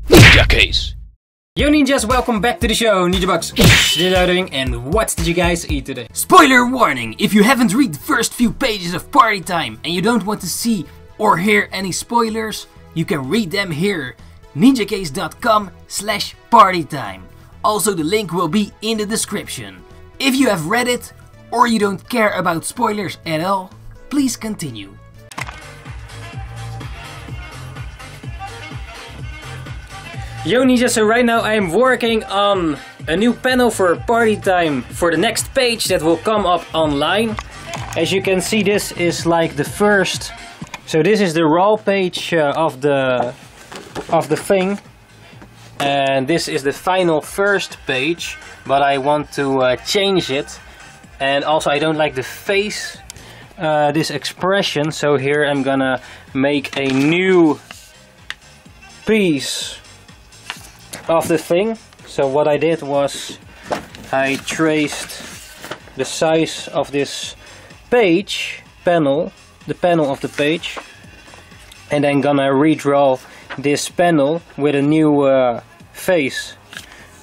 NINJAKEES. Yo ninjas, welcome back to the show. NINJABOX, Redrawing, and what did you guys eat today? Spoiler warning! If you haven't read the first few pages of Party Time and you don't want to see or hear any spoilers, you can read them here. ninjakees.com/partytime. Also, the link will be in the description. If you have read it or you don't care about spoilers at all, please continue. Yo ninja, so right now I am working on a new panel for Party Time for the next page that will come up online. As you can see, this is like the first, so this is the raw page of the thing, and this is the final first page, but I want to change it. And also I don't like the face, this expression, so here I'm gonna make a new piece of the thing. So what I did was I traced the size of this panel, the panel of the page, and then gonna redraw this panel with a new face,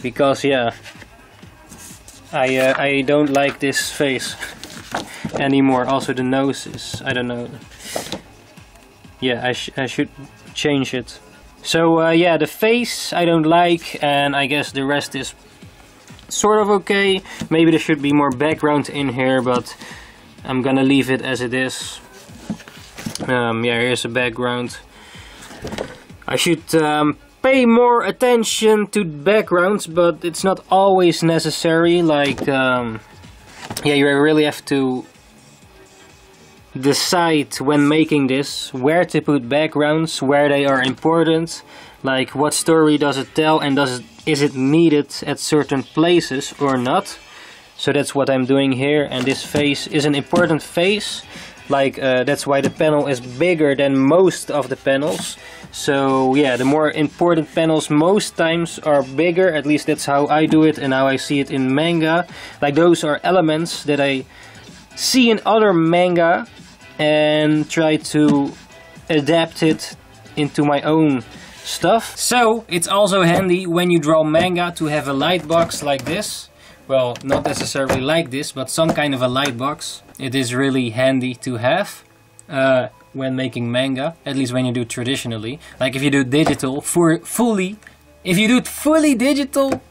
because yeah, I don't like this face anymore. Also the nose is, I don't know, yeah, I should change it. So yeah, the face I don't like, and I guess the rest is sort of okay. Maybe there should be more background in here, but I'm gonna leave it as it is. Yeah, here's a background. I should pay more attention to backgrounds, but it's not always necessary. Like, yeah, you really have to decide when making this where to put backgrounds, where they are important, like what story does it tell, and is it needed at certain places or not. So that's what I'm doing here, and this face is an important face, like that's why the panel is bigger than most of the panels. So yeah, the more important panels most times are bigger, at least that's how I do it and how I see it in manga. Like, those are elements that I see in other manga and try to adapt it into my own stuff. So it's also handy when you draw manga to have a light box like this. Well, not necessarily like this, but some kind of a light box. It is really handy to have when making manga, at least when you do it traditionally. Like if you do digital if you do it fully digital,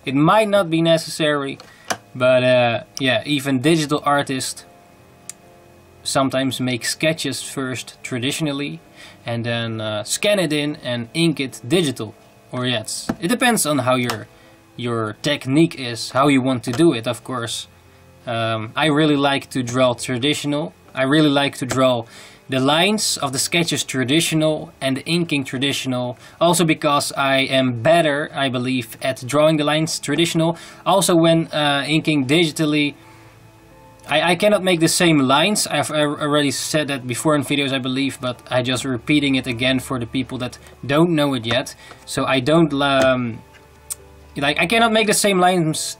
it might not be necessary, but yeah, even digital artists sometimes make sketches first traditionally and then scan it in and ink it digital. Or yes, it depends on how your technique is, how you want to do it, of course. I really like to draw traditional. I really like to draw the lines of the sketches traditional and the inking traditional, also because I am better, I believe, at drawing the lines traditional. Also when inking digitally, I cannot make the same lines. I've already said that before in videos, I believe, but I just repeating it again for the people that don't know it yet. So I don't like, I cannot make the same lines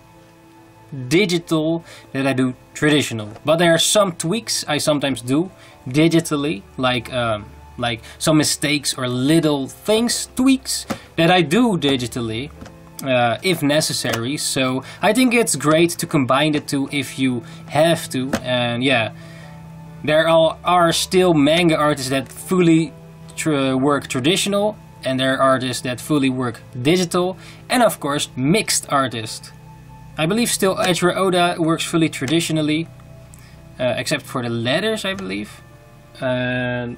digital that I do traditional. But there are some tweaks I sometimes do digitally, like some mistakes or little things, tweaks that I do digitally. If necessary. So I think it's great to combine the two if you have to. And yeah, there are still manga artists that fully work traditional, and there are artists that fully work digital, and of course mixed artists. I believe still Eiichiro Oda works fully traditionally, except for the letters, I believe. Like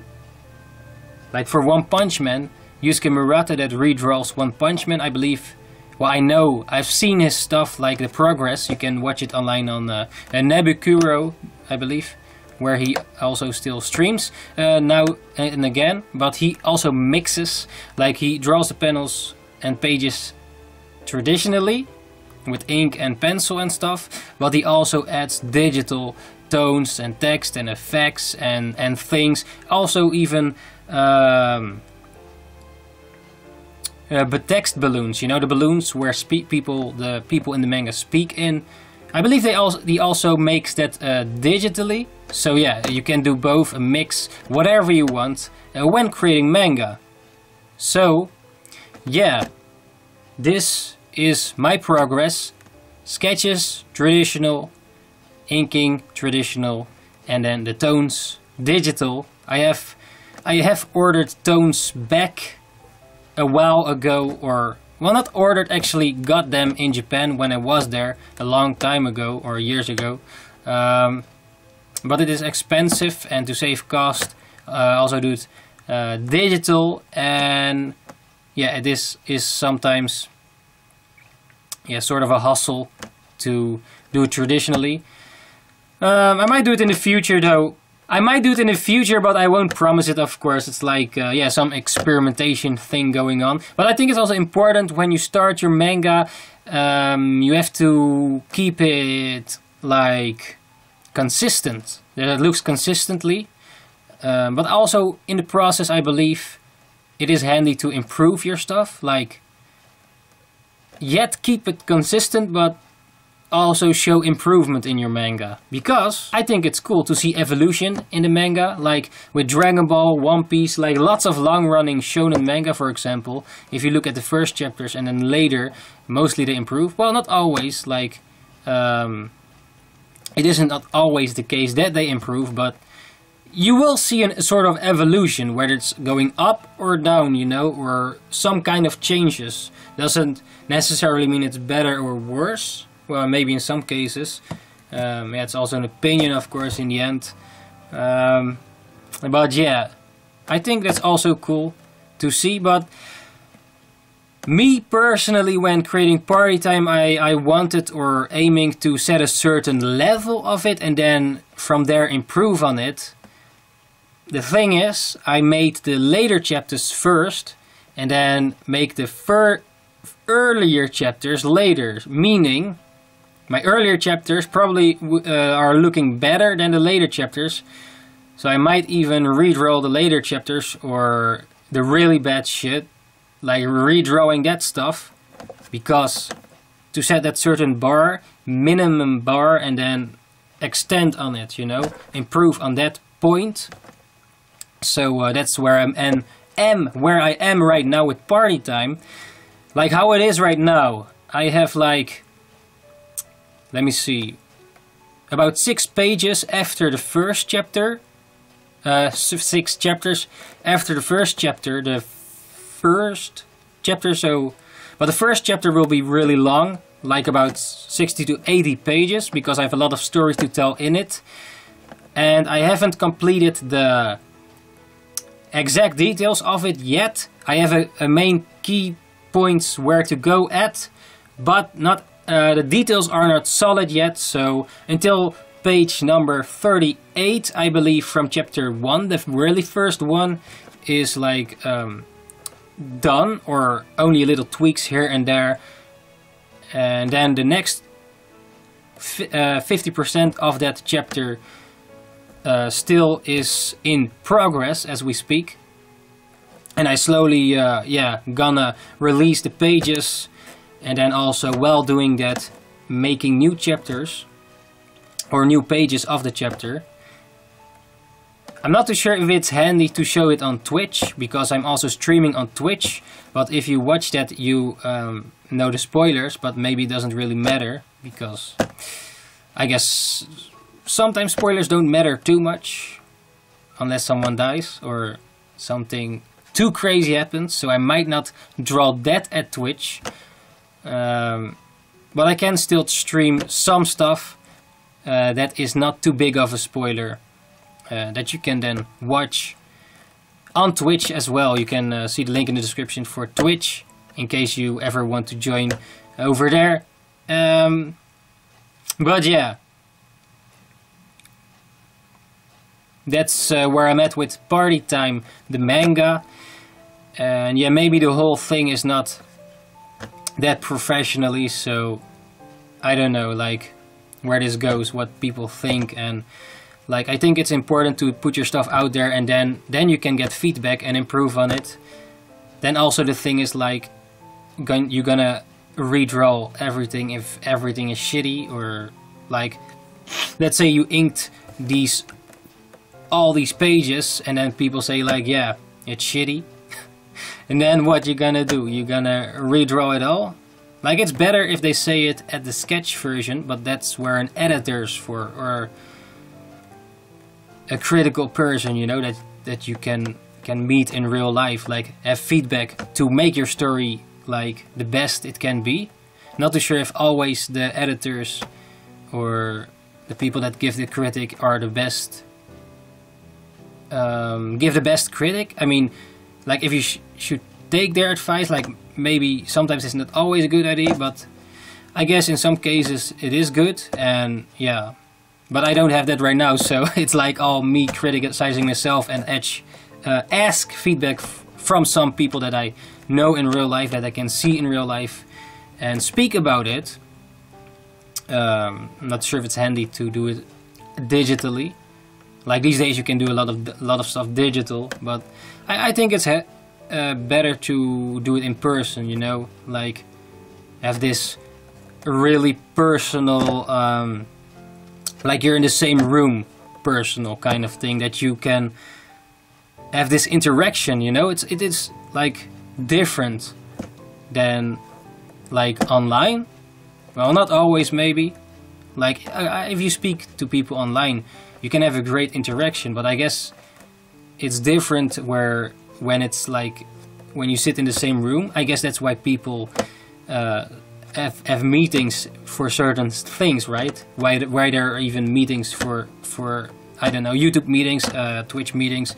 for One Punch Man, Yusuke Murata that redraws One Punch Man, I believe. Well, I know, I've seen his stuff, like the progress. You can watch it online on Nebukuro, I believe, where he also still streams now and again. But he also mixes, like he draws the panels and pages traditionally with ink and pencil and stuff, but he also adds digital tones and text and effects and things. Also even but text balloons, you know, the balloons where the people in the manga speak in. I believe he also makes that digitally. So yeah, you can do both, a mix, whatever you want when creating manga. So yeah, this is my progress. Sketches, traditional. Inking, traditional. And then the tones, digital. I have ordered tones back a while ago, or well, not ordered, actually got them in Japan when I was there a long time ago or years ago. But it is expensive, and to save cost, also do it digital. And yeah, this is sometimes sort of a hustle to do it traditionally. I might do it in the future though. I might do it in the future, but I won't promise it, of course. It's like, some experimentation thing going on. But I think it's also important when you start your manga, you have to keep it, like, consistent. That it looks consistently. But also, in the process, I believe it is handy to improve your stuff. Like, yet keep it consistent, but also show improvement in your manga, because I think it's cool to see evolution in the manga, like with Dragon Ball, One Piece, like lots of long-running shonen manga, for example. If you look at the first chapters and then later, mostly they improve. Well, not always, like it isn't always the case that they improve, but you will see a sort of evolution, whether it's going up or down, you know, or some kind of changes. Doesn't necessarily mean it's better or worse. Well, maybe in some cases. It's also an opinion, of course, in the end. But yeah, I think that's also cool to see. But me personally, when creating Party Time, I wanted or aiming to set a certain level of it and then from there improve on it. The thing is, I made the later chapters first and then make the earlier chapters later, meaning my earlier chapters probably are looking better than the later chapters. So I might even redraw the later chapters or the really bad shit, like redrawing that stuff, because to set that certain bar, minimum bar, and then extend on it, you know, improve on that point. So that's where where I am right now with Party Time. Like how it is right now, I have like, let me see, about 6 pages after the first chapter. 6 chapters after the first chapter. So, but the first chapter will be really long, like about 60 to 80 pages, because I have a lot of stories to tell in it. And I haven't completed the exact details of it yet. I have a main key points where to go at, but not the details are not solid yet, so until page number 38, I believe, from chapter 1, the really first one, is like done, or only little tweaks here and there. And then the next 50% of that chapter still is in progress as we speak. And I slowly, gonna release the pages. And then also, while doing that, making new chapters or new pages of the chapter. I'm not too sure if it's handy to show it on Twitch, because I'm also streaming on Twitch. But if you watch that, you know the spoilers, but maybe it doesn't really matter, because I guess sometimes spoilers don't matter too much, unless someone dies or something too crazy happens. So I might not draw that at Twitch. But I can still stream some stuff that is not too big of a spoiler, that you can then watch on Twitch as well. You can see the link in the description for Twitch, in case you ever want to join over there. But yeah, that's where I'm at with Party Time, the manga. And yeah, maybe the whole thing is not that professionally, so I don't know, like, where this goes, what people think. And like, I think it's important to put your stuff out there, and then you can get feedback and improve on it. Then also the thing is, like, you're gonna redraw everything if everything is shitty, or Like, let's say you inked all these pages, and then people say like, yeah, it's shitty. And then what you gonna do? You gonna redraw it all? Like, it's better if they say it at the sketch version, but that's where an editor's for, or a critical person, you know, that you can meet in real life, like have feedback to make your story like the best it can be. Not too sure if always the editors or the people that give the critic are the best, give the best critic. I mean, like, if you should take their advice, like, maybe sometimes it's not always a good idea, but I guess in some cases it is good. And yeah, but I don't have that right now, so it's like all me criticizing myself and ask feedback from some people that I know in real life, that I can see in real life, and speak about it. I'm not sure if it's handy to do it digitally. Like, these days you can do a lot of stuff digital, but I think it's better to do it in person, you know, like have this really personal, like you're in the same room, personal kind of thing, that you can have this interaction, you know. It is like different than like online. Well, not always, maybe. Like, if you speak to people online, you can have a great interaction, but I guess it's different when it's like when you sit in the same room. I guess that's why people have meetings for certain things, right? Why there are even meetings for I don't know, YouTube meetings, Twitch meetings,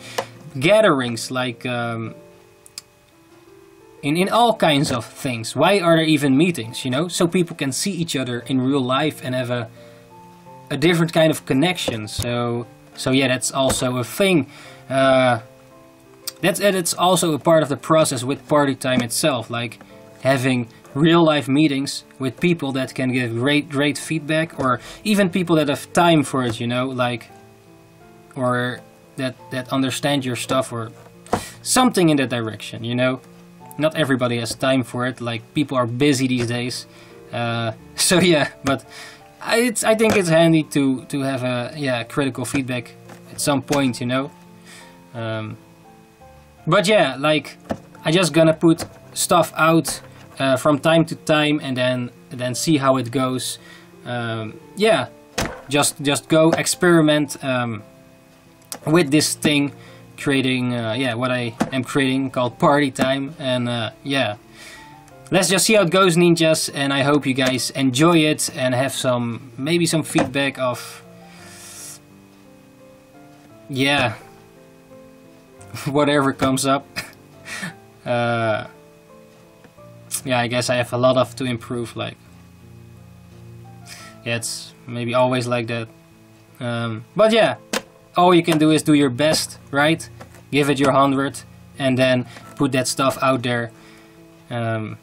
gatherings, like in all kinds of things. Why are there even meetings, you know? So people can see each other in real life and have a different kind of connection. So yeah, that's also a thing. It's also a part of the process with party time itself, like having real life meetings with people that can give great feedback, or even people that have time for it, you know, like, or that understand your stuff, or something in that direction, you know. Not everybody has time for it, like, people are busy these days. So yeah, but I think it's handy to have critical feedback at some point, you know. But yeah, like, I just gonna put stuff out from time to time, and then see how it goes. Yeah, just go experiment with this thing, creating what I am creating, called Party Time. And yeah, let's just see how it goes, ninjas, and I hope you guys enjoy it and have maybe some feedback of, yeah, whatever comes up. Yeah, I guess I have a lot to improve, like, yeah, it's maybe always like that. But yeah, all you can do is do your best, right? Give it your 100, and then put that stuff out there, and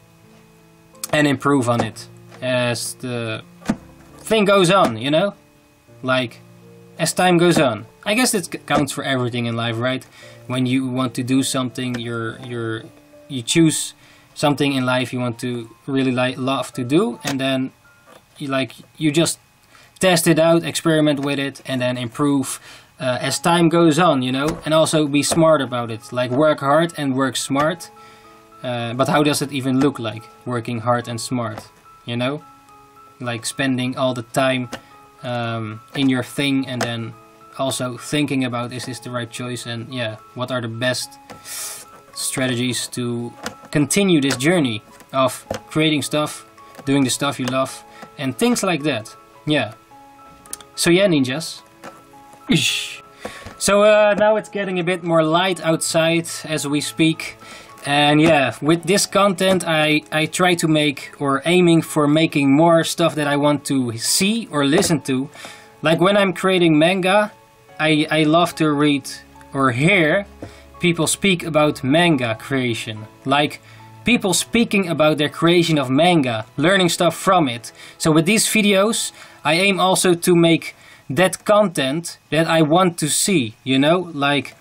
improve on it as the thing goes on, you know? Like, as time goes on. I guess it counts for everything in life, right? When you want to do something, you choose something in life you want to really love to do, and then you just test it out, experiment with it, and then improve as time goes on, you know. And also be smart about it, like work hard and work smart. But how does it even look like, working hard and smart, you know? Like spending all the time in your thing, and then also thinking about, is this the right choice, and yeah, what are the best strategies to continue this journey of creating stuff, doing the stuff you love, and things like that. Yeah. So yeah, ninjas. Ishhhh. So now it's getting a bit more light outside as we speak. And yeah, with this content I try to make, or aiming for making, more stuff that I want to see or listen to. Like when I'm creating manga, I love to read or hear people speak about manga creation. Like people speaking about their creation of manga, learning stuff from it. So with these videos I aim also to make that content that I want to see, you know? Like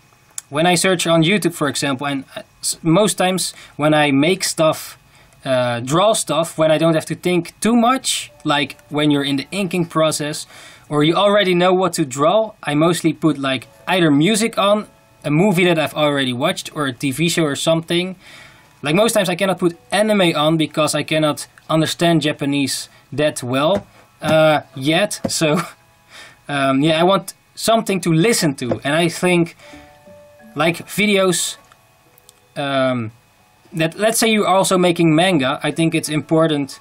when I search on YouTube, for example, and most times when I make stuff draw stuff when I don't have to think too much, like when you're in the inking process or you already know what to draw. I mostly put like either music on, a movie that I've already watched, or a TV show or something. Like most times I cannot put anime on because I cannot understand Japanese that well yet. So yeah, I want something to listen to, and I think like videos that, let's say you're also making manga, I think it's important,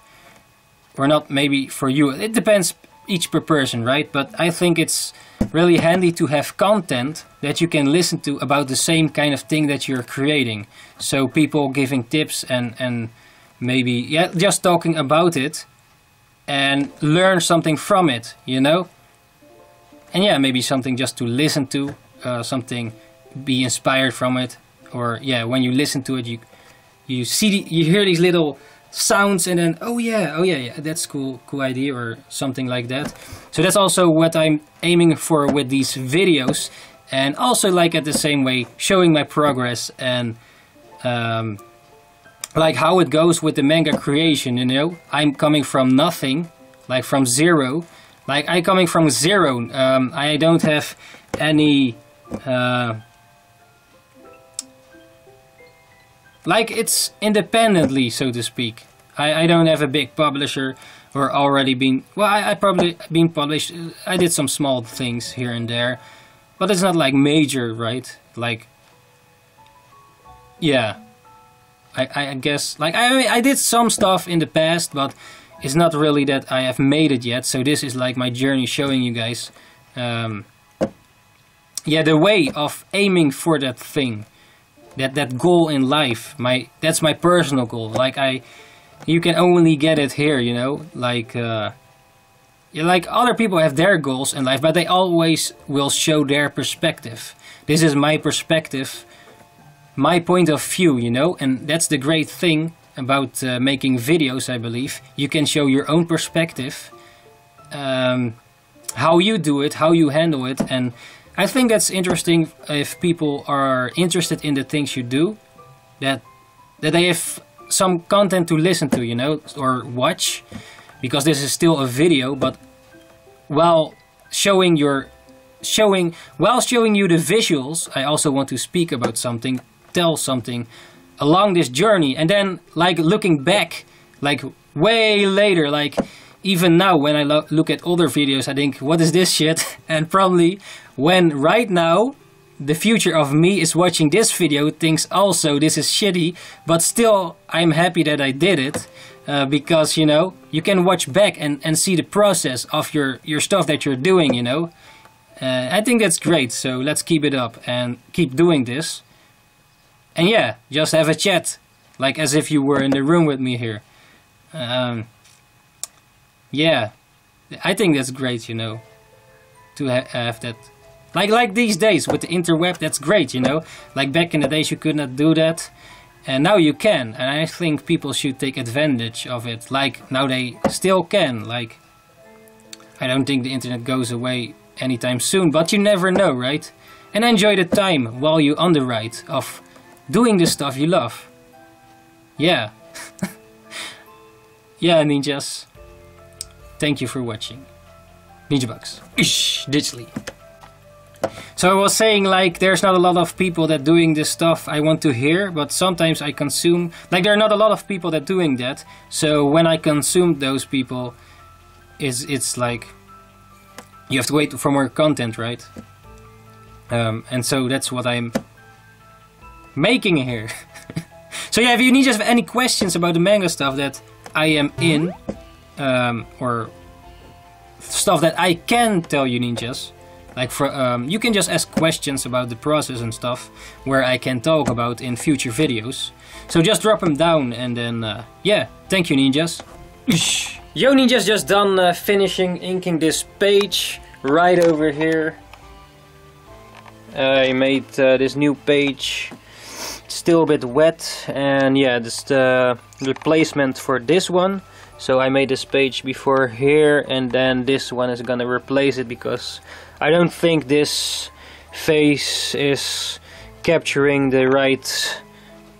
or not maybe for you, it depends each per person, right? But I think it's really handy to have content that you can listen to about the same kind of thing that you're creating. So people giving tips and maybe, yeah, just talking about it and learn something from it, you know? And yeah, maybe something just to listen to, something, be inspired from it. Or yeah, when you listen to it, you see, you hear these little sounds, and then oh yeah, that's cool idea, or something like that. So that's also what I'm aiming for with these videos, and also like at the same way showing my progress and like how it goes with the manga creation. You know, I'm coming from nothing, like from zero. Like I'm coming from zero. I don't have any. Like it's independently, so to speak. I don't have a big publisher or already been... Well, I probably been published. I did some small things here and there. But it's not like major, right? Like... Yeah. I guess... Like I did some stuff in the past, but it's not really that I have made it yet. So this is like my journey showing you guys... yeah, the way of aiming for that thing. That goal in life, that's my personal goal. Like you can only get it here, you know. Like yeah, like other people have their goals in life, but they always will show their perspective. This is my perspective, my point of view, you know. And that's the great thing about making videos, I believe. You can show your own perspective, how you do it, how you handle it, and I think that's interesting if people are interested in the things you do, that they have some content to listen to, you know, or watch, because this is still a video, but while showing you the visuals, I also want to speak about something, tell something along this journey, and then like looking back, like way later, like even now when I look at older videos, I think, what is this shit? And probably when right now the future of me is watching this video thinks also this is shitty, but still I'm happy that I did it, because, you know, you can watch back and see the process of your stuff that you're doing, you know. I think that's great, so let's keep it up and keep doing this. And yeah, just have a chat, like as if you were in the room with me here. Yeah, I think that's great, you know, to have that. Like these days with the interweb, that's great, you know. Like back in the days you could not do that, and now you can. And I think people should take advantage of it. Like now they still can. Like I don't think the internet goes away anytime soon, but you never know, right? And enjoy the time while you on the ride of doing the stuff you love. Yeah. Yeah, ninjas. Thank you for watching. NINJABOX. Ishhhh, digitally. So I was saying, like, there's not a lot of people that doing this stuff I want to hear, but sometimes I consume, like, there are not a lot of people that doing that. So when I consume those people, it's like you have to wait for more content, right? And so that's what I'm making here. So yeah, if you need just have any questions about the manga stuff that I am in, or stuff that I can tell you ninjas, like for you can just ask questions about the process and stuff where I can talk about in future videos. So just drop them down, and then yeah, thank you ninjas. Yo ninjas, just done finishing inking this page right over here. I made this new page, still a bit wet, and yeah, this is the replacement for this one. So I made this page before here, and then this one is gonna replace it because I don't think this face is capturing the right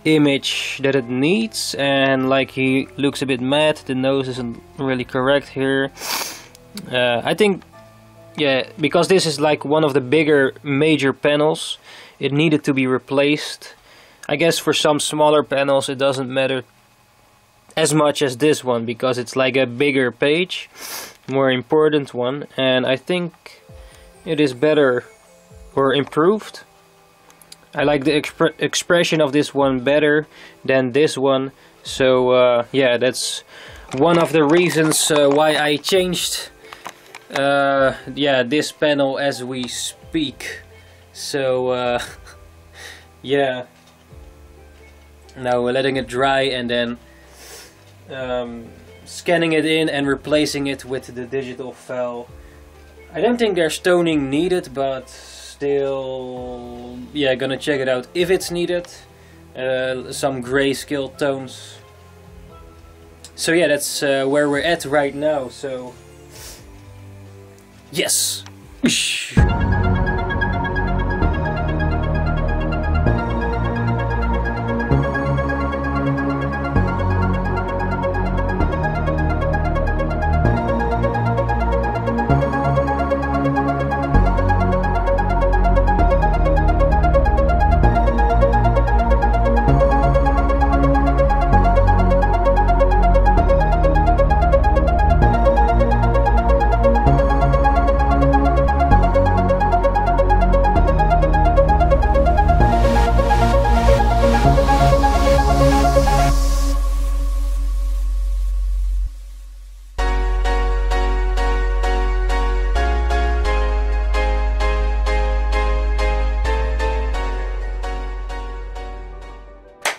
image that it needs, and like he looks a bit mad, the nose isn't really correct here. I think, yeah, because this is like one of the bigger major panels, it needed to be replaced. I guess for some smaller panels it doesn't matter as much as this one, because it's like a bigger page, more important one, and I think it is better or improved. I like the expression of this one better than this one, so yeah, that's one of the reasons why I changed yeah, this panel as we speak. So yeah, now we're letting it dry and then scanning it in and replacing it with the digital file. I don't think there's toning needed, but still, yeah, gonna check it out if it's needed. Some grayscale tones. So yeah, that's where we're at right now. So yes.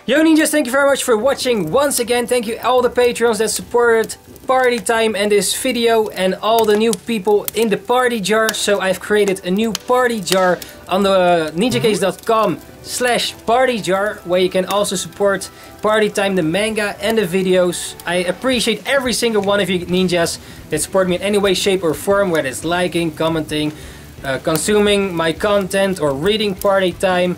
Yo ninjas, thank you very much for watching once again. Thank you all the patrons that supported Party Time and this video, and all the new people in the party jar. So I've created a new party jar on the ninjakees.com/partyjar, where you can also support Party Time, the manga and the videos. I appreciate every single one of you ninjas that support me in any way, shape or form, whether it's liking, commenting, consuming my content, or reading Party Time,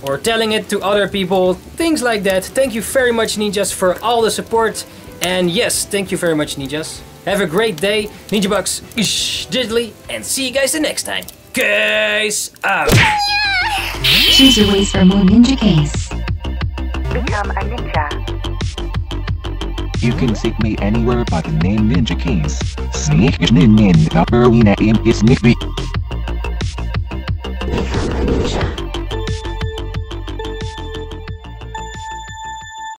or telling it to other people, things like that. Thank you very much ninjas for all the support, and yes, thank you very much ninjas. Have a great day, NINJABOX digitally, and see you guys the next time. Guys out! Choose your ways for more NINJAKEES. Become a ninja. You can seek me anywhere by the name NINJAKEES. Sneak in the arena in his nickname.